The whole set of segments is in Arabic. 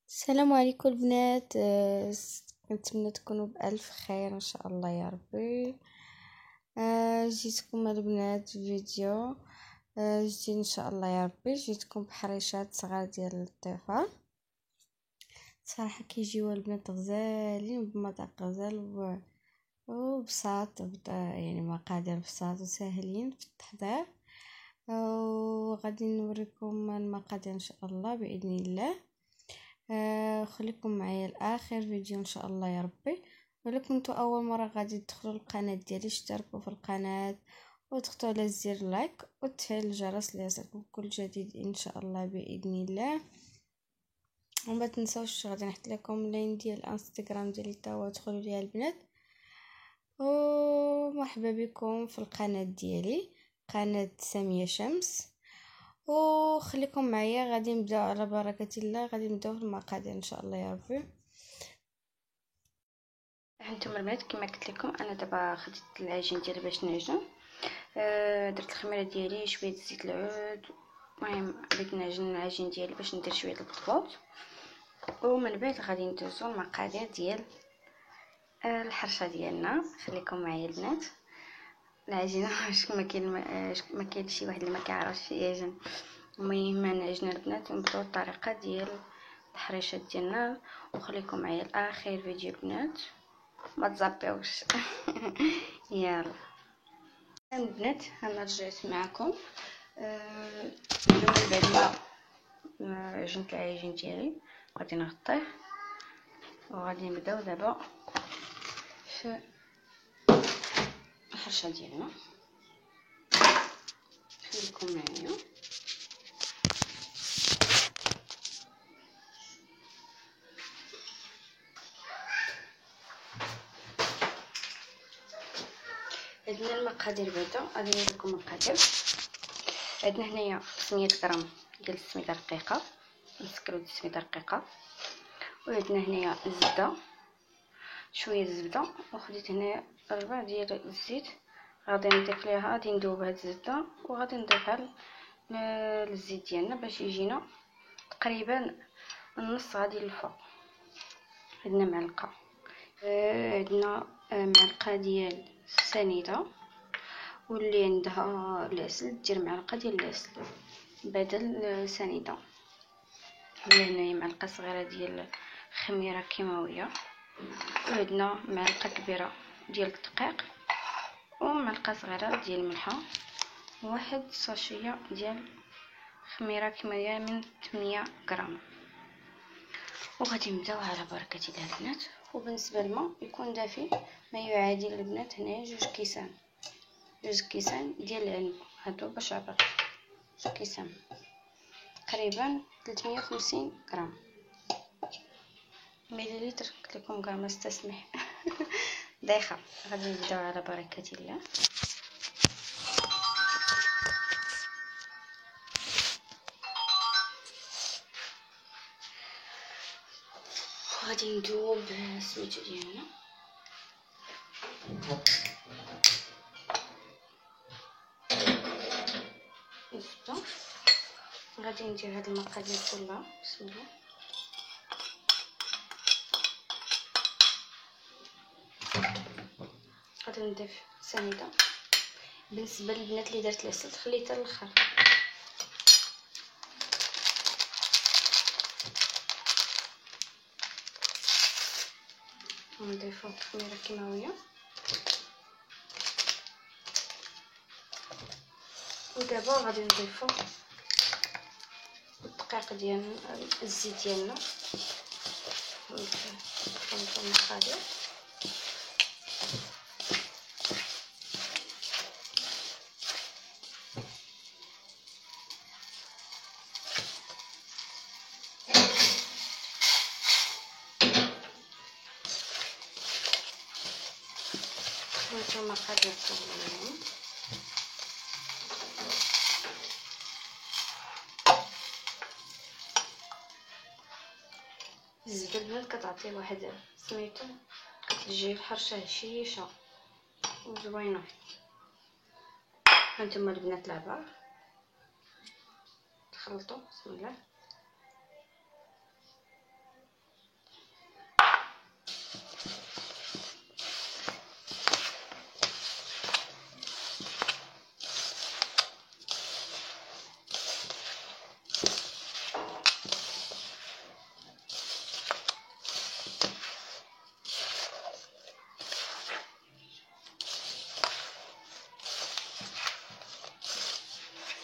السلام عليكم البنات. كنتمنى تكونوا بألف خير ان شاء الله يا ربي. جيتكم البنات فيديو جديد ان شاء الله يا ربي. جيتكم بحريشات صغار ديال الطفل. صراحه كيجيو البنات غزالين بمذاق غزال وبساط يعني مقادير بساط وسهلين في التحضير. وغادي نوريكم المقادير ان شاء الله باذن الله. خليكم معايا لاخر فيديو ان شاء الله يا ربي. ولا كنتوا اول مره غادي تدخلوا القناه ديالي اشتركوا في القناه وتضغطوا على زر لايك وتفعيل الجرس ليصلكم كل جديد ان شاء الله باذن الله. وما تنسوش غادي نحط لكم لين ديال الانستغرام ديالي تا هو ادخلوا ليها البنات. ومرحبا بكم في القناه ديالي قناه ساميه شمس. وخليكم معايا غادي نبداو على بركه الله. غادي نبداو في المقادير ان شاء الله يا ربي. هانتوما البنات كما قلت لكم انا دابا خديت العجين ديالي باش نعجن. درت الخميره ديالي شويه زيت العود. المهم بغيت نعجن العجين ديالي باش ندير شويه البطبوط. ومن بعد غادي ندوزو المقادير ديال الحرشه ديالنا. خليكم معايا البنات. العجينه ما كاين شي واحد اللي ما كيعرفش يعجن. المهم نعجن البنات ونبداو الطريقه ديال الحريشات ديالنا. وخليكم معايا لاخر فيديو البنات ما تزابيوش. يلا البنات انا رجعت معكم. من بعد ما عجنت العجين ديالي غادي نغطيه وغادي نبداو دابا في الحرشه ديالنا. خليكم معايا. عندنا المقادير بعدا غادي نوريكم المقادير. عندنا هنايا 500 غرام ديال السميده رقيقه مسكرو ديال السميده رقيقه. وعندنا هنايا الزبده شويه الزبده. وخديت هنايا ربع ديال الزيت غادي نضيف ليها غادي ندوب هاد الزبده وغادي نضيفها للزيت ديالنا باش يجينا تقريبا النص غادي للفوق. عندنا معلقه عندنا معلقه ديال السنيده. واللي عندها العسل دير معلقه ديال العسل بدل السنيده. هنايا معلقه صغيره ديال خميره كيماويه. وعندنا معلقه كبيره ديال الدقيق ومعلقه صغيره ديال الملحه وواحد ساشيه ديال خميره كيماويه من 8 غرام. وغادي نبداو على بركه الله البنات. وبالنسبه للماء يكون دافي ما يعادل البنات هنايا 2 كيسان ديال العنب هادو باش عبر 2 كيسان تقريبا 350 غرام مليلتر. قلت لكم كاع ما استسمح. دايخه. غادي نبداو على بركه الله. غادي ندوب السميتو ديالنا. الزبده غادي ندير هاد المقادير كلها. بسم الله. غادي نضيف سنيده. بالنسبه للبنات اللي درت العسل تخليه حتى الاخر. ونضيفو خميره كيماويه. ودابا غادي نضيفو الدقيق ديالنا الزيت ديالنا. نضيفو المقادير. نضيفو المقادير كلهم. الزبده البنات كتعطي واحد سميتو كتجي الحرشه هشيشه وزوينه. هانتوما البنات العبار تخلطوا. بسم الله.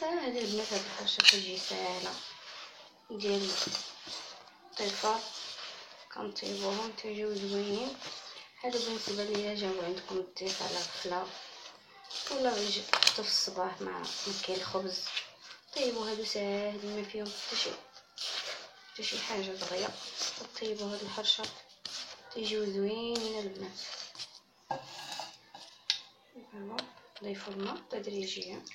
ساهله البنات، هاد الحرشه كتجي ساهله ديال الطيفه، كنطيبوهم تيجيو زوينين. هادو بالنسبه ليا جاو عندكم الضيف على غفله ولا غير حتى في الصباح مع كاين الخبز، طيبوا هادو ساهلين ما فيهم حتى شي حاجه دغيا، طيبوا هاد الحرشه تيجيو زوينين البنات. فوالا ضيفوا الماء تدريجيا.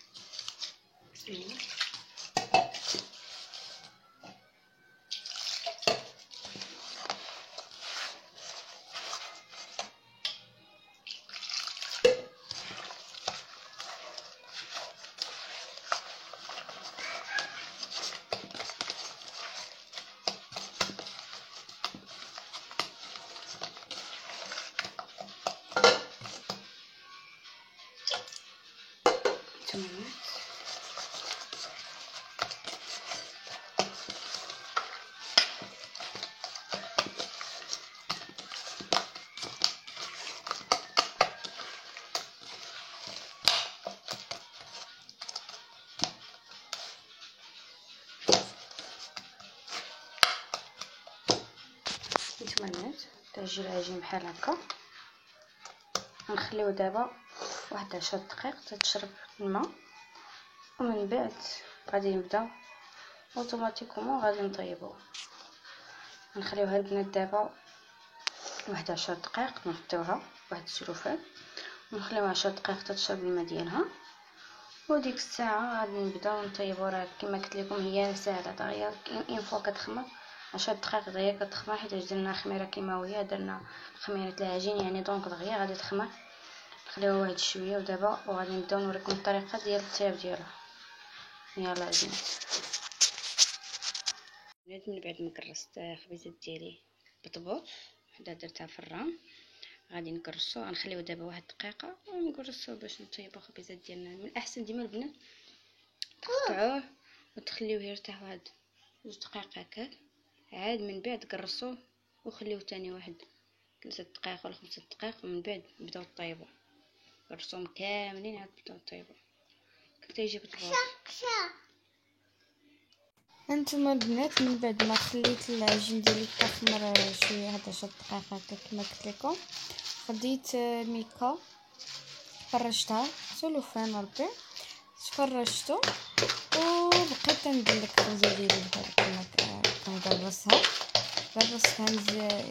نتمنى تجي العجين بحال هكا. غنخليو دابا واحد 10 دقائق تتشرب الماء، ومن بعد غادي نبداو اوتوماتيكومون غادي نطيبو. غنخليوها البنات دابا واحد 10 دقائق، نحطيوها واحد السلوفان ونخليوها 10 دقائق تتشرب الماء ديالها، وديك الساعه غادي نبداو نطيبو. راه كما قلت لكم هي ساهله دغيا، اون فوا كتخمر 10 دقائق دغيا كتخمر، حيت درنا خميره كيماويه، درنا خميره العجين يعني دونك دغيا غادي تخمر. نخليوها واحد شويه ودابا وغادي نبداو نوريكم الطريقه ديال الطياب ديالها. يلا البنات، من بعد ما كرست الخبيزات ديالي بطبوط حدا درتها في الرام، غادي نكرسو. غنخليو دابا واحد دقيقه ونكرسو باش نطيبو الخبيزات ديالنا. من الاحسن ديما البنات تقطعوه وتخليوه يرتاح واحد 2 دقائق هكاك، عاد من بعد كرسوه وخليوه تاني واحد 3 دقائق ولا 5 دقائق، ومن بعد بداو طيبوا. كرسوهم كاملين عاد بداو طيبوا كي يجيب الطبوط. هانتوما البنات من بعد ما خليت العجين ديالي تخمر شويه هاد 10 دقائق هكا كما قلت لكم، خديت الميكا فرشتها سلوفان ربي تفرشتو وبقيت كندلك الخبزه ديالي بحال هكا كنقرصها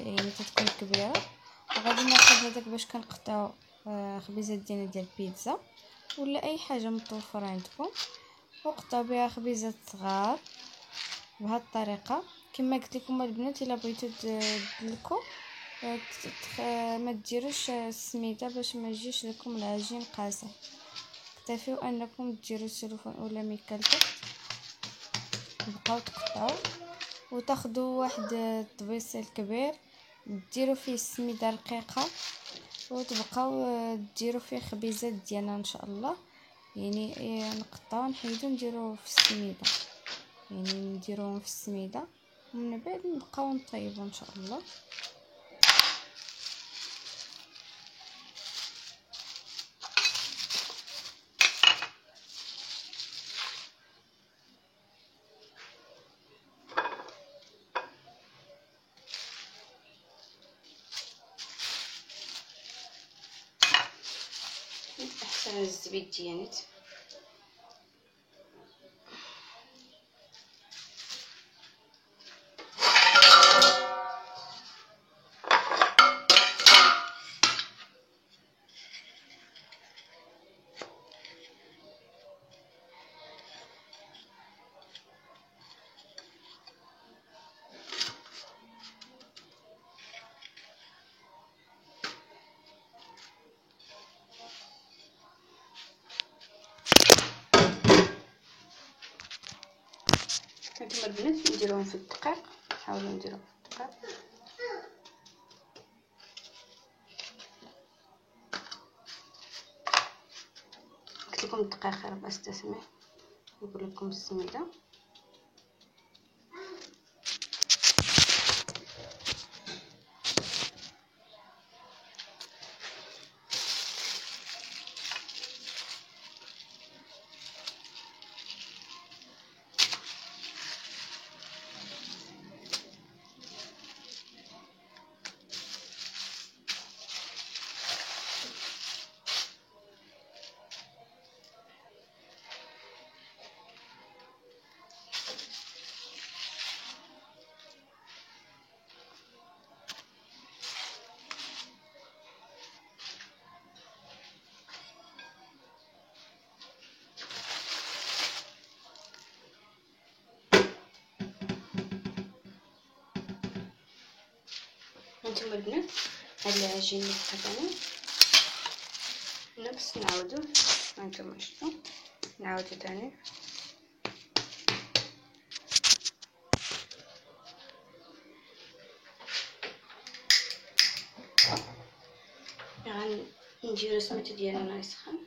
يعني تتكون كبيره. وغادي ناخذ هذاك باش كنقطعو خبيزات ديال البيتزا ولا اي حاجه متوفره عندكم، وقطعوا بها خبيزات صغار بهذه الطريقه. كما قلت لكم البنات الا بغيتو تدلكوا ما ديروش السميده باش ما يجيش لكم العجين قاصح، اكتفيو انكم ديروا السلوفان ولا ميكا لتحت، تبقاو تقطعوا وتاخذوا واحد الطبيصيل كبير ديروا فيه السميده رقيقه وتبقاو ديروا فيه خبيزات ديالنا ان شاء الله. يعني نقطعوا نحيدو نديرو في السميده، يعني نديروهم في السميده ومن بعد نبقاو نطيبوا ان شاء الله. احسن الزبيب ديالي هانتوما البنات نديروهم في الدقيق، نحاولوا نديروهم في الدقيق. قلت لكم الدقيق راه باستثمر، نقول لكم السميده. هانتوما البنات هاد العجين اللي بقى نفس نعاودو. هانتوما شفتوا نعاودو تاني غنديرو السميتو ديالنا يسخن.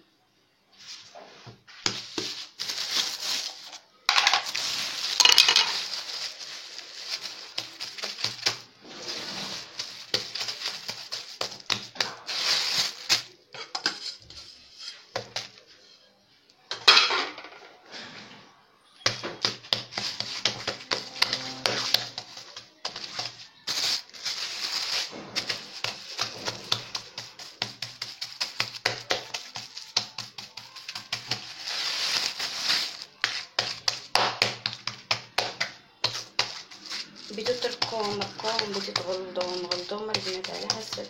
بغيتو تركوهم ركوهم، بغيتو تغلضوهم غلضوهم البنات على حسب.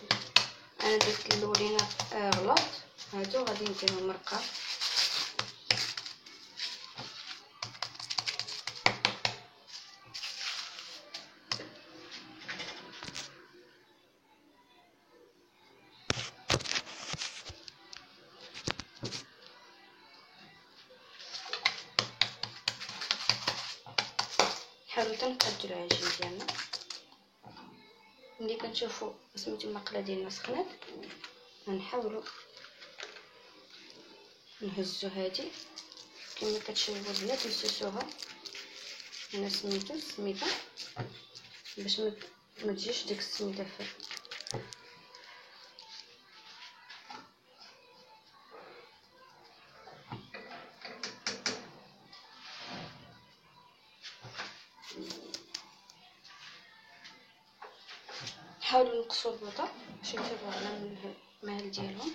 انا درت الاولين غلط، هادو غادي نديرهم مرقه. حاولوا تنقادوا العجين ديالنا. ملي كنشوفوا سميتو المقله ديالنا سخنات غنحاولوا نهزو هادي كما كتشوفوا البنات، نسوسوها هنا سميتو السميده باش ما تجيش ديك السميده في حاولوا نقصوا البيضه باش يتبعوا على المهل ديالهم.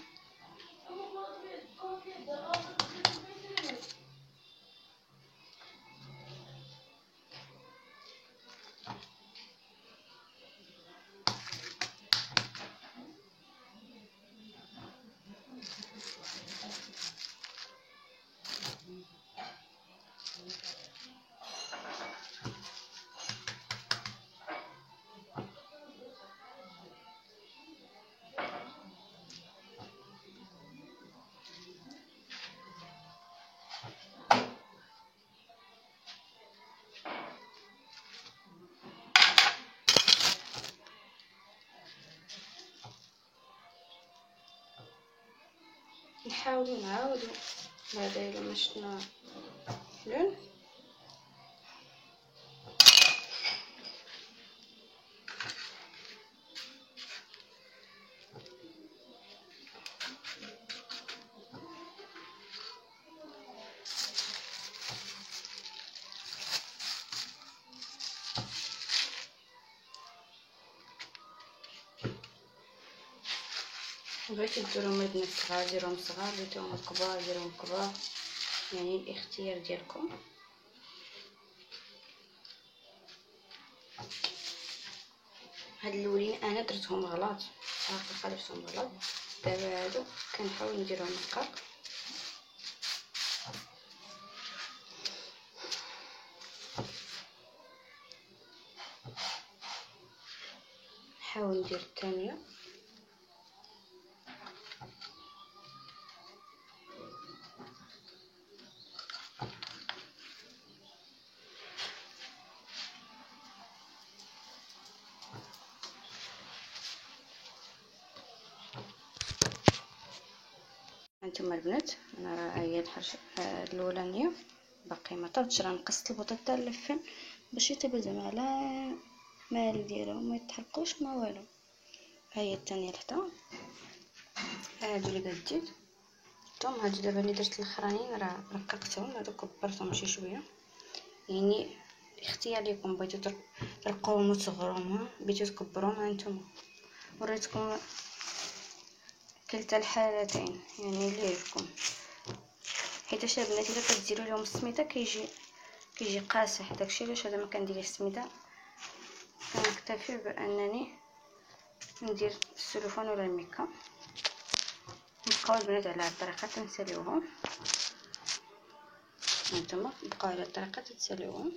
نحاولوا نعاودوا هذا الا ما شفنا حلول. بغيتو ديروهم البنات صغار ديروهم صغار، بغيتوهم كبار ديروهم كبار، يعني الاختيار ديالكم. هاد الاولين انا درتهم غلط حقيقه، درتهم غلط. دابا هادو كنحاول نديرهم دقاق. نحاول ندير الثانيه. هانتوما البنات انا راه هي الحرشه الاولانيه باقي ما طابتش، راه نقصت البوطه تاع اللفن باش يطيب زعما على مال ديالهم ما يتحرقوش ما والو. ها هي الثانيه لحدا، هادو اللي قديت توم. هادو دابا اللي درت الاخرانيين راه رققتهم، هادو كبرتهم شي شويه، يعني اختيار ليكم. بغيتو ترقوهم وتصغروهم، بغيتو تكبروهم، هانتوما وريتكم كلتا الحالتين يعني اللي يعجبكم. حيت البنات الا كديروا لهم السميده كيجي قاصح، داكشي علاش انا ما كنديرش السميده، كنكتفي بانني ندير السلوفان ولا الميكا. نبقاو البنات على هاد الطريقه تنساليوهم. هانتوما بقاو على الطريقه تتساليوهم.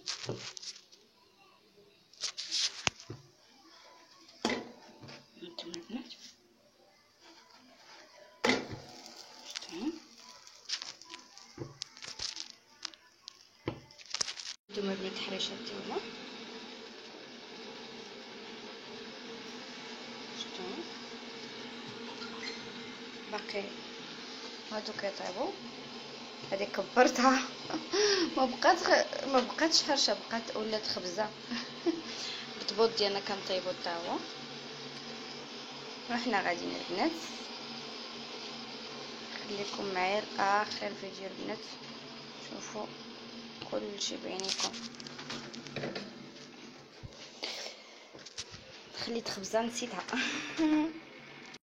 هادوما بنات الحريشات ديالنا. شفتو باقي هادو كيطيبوا. هادي كبرتها ما بقاتش حرشه، بقات ولات خبزه. البطبوط ديالنا كنطيبو حتى هو، وحنا غاديين البنات. خليكم معايا لاخر فيديو البنات، شوفوا كلشي بعينيكم. خليت خبزه نسيتها.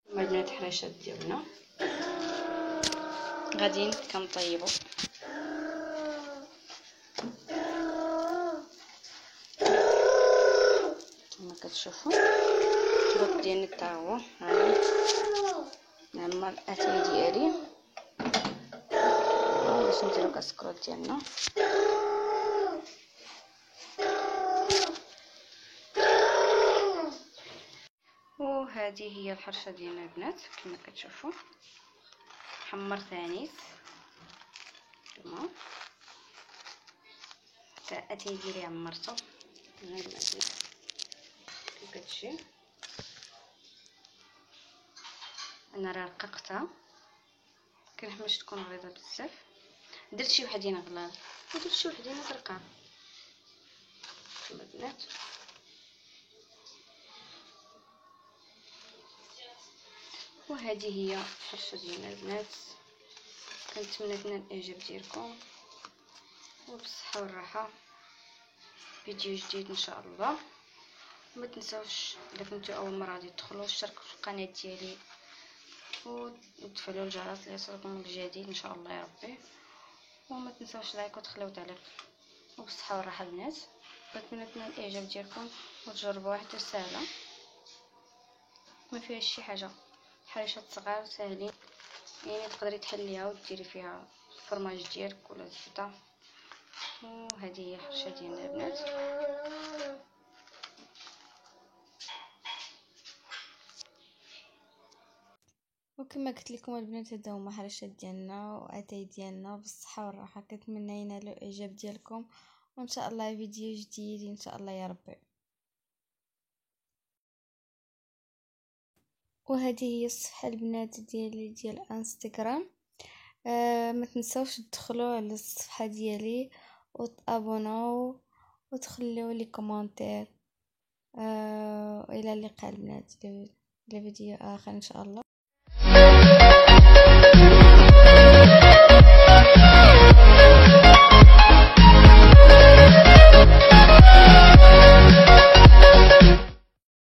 البنات الحريشات ديالنا غاديين كنطيبو. كما كتشوفوا البطبوط ديالنا حتى هو هاني نعمر الاتاي ديالي باش نديرو كاسكروط ديالنا. وهذه هي الحرشه ديالنا البنات كما كتشوفوا. حمر ثاني كما حتى الاتاي ديالي عمرته. هنا الاتاي كي كتجي انا رققتها، كنحماش تكون غليظه بزاف. درت شي وحدين غلاظ ودرت شي وحدين زرقاء البنات. وهذه هي الحرشه ديالنا البنات. كنتمنى تنال الاعجاب ديالكم وبالصحه والراحه. فيديو جديد ان شاء الله. وما تنساوش اذا كنتو اول مره غادي تدخلوا اشتركوا في القناه ديالي وتفعلوا الجرس ليصلكم الجديد ان شاء الله يا ربي. وما تنساوش لايك وتخليو تعليق. وبالصحه والراحه البنات. كنتمنى تنال الاعجاب ديالكم وتجربوا واحده سهله ما فيهاش شي حاجه. حريشات صغار ساهلين، يعني تقدري تحليها وديري فيها الفرماج ديالك ولا الزبده. وهذه هي الحرشه ديالنا البنات. وكما قلت لكم البنات هذا هما حرشات ديالنا واتاي ديالنا بالصحه والراحه. كنتمنى ينالوا الاعجاب ديالكم، وان شاء الله فيديو جديد ان شاء الله يا ربي. وهذه هي الصفحه البنات ديالي ديال انستغرام. ما تنساوش تدخلوا على الصفحه ديالي وتابوناو وتخليوا لي كومونتير. الى اللقاء البنات لفيديو اخر ان شاء الله.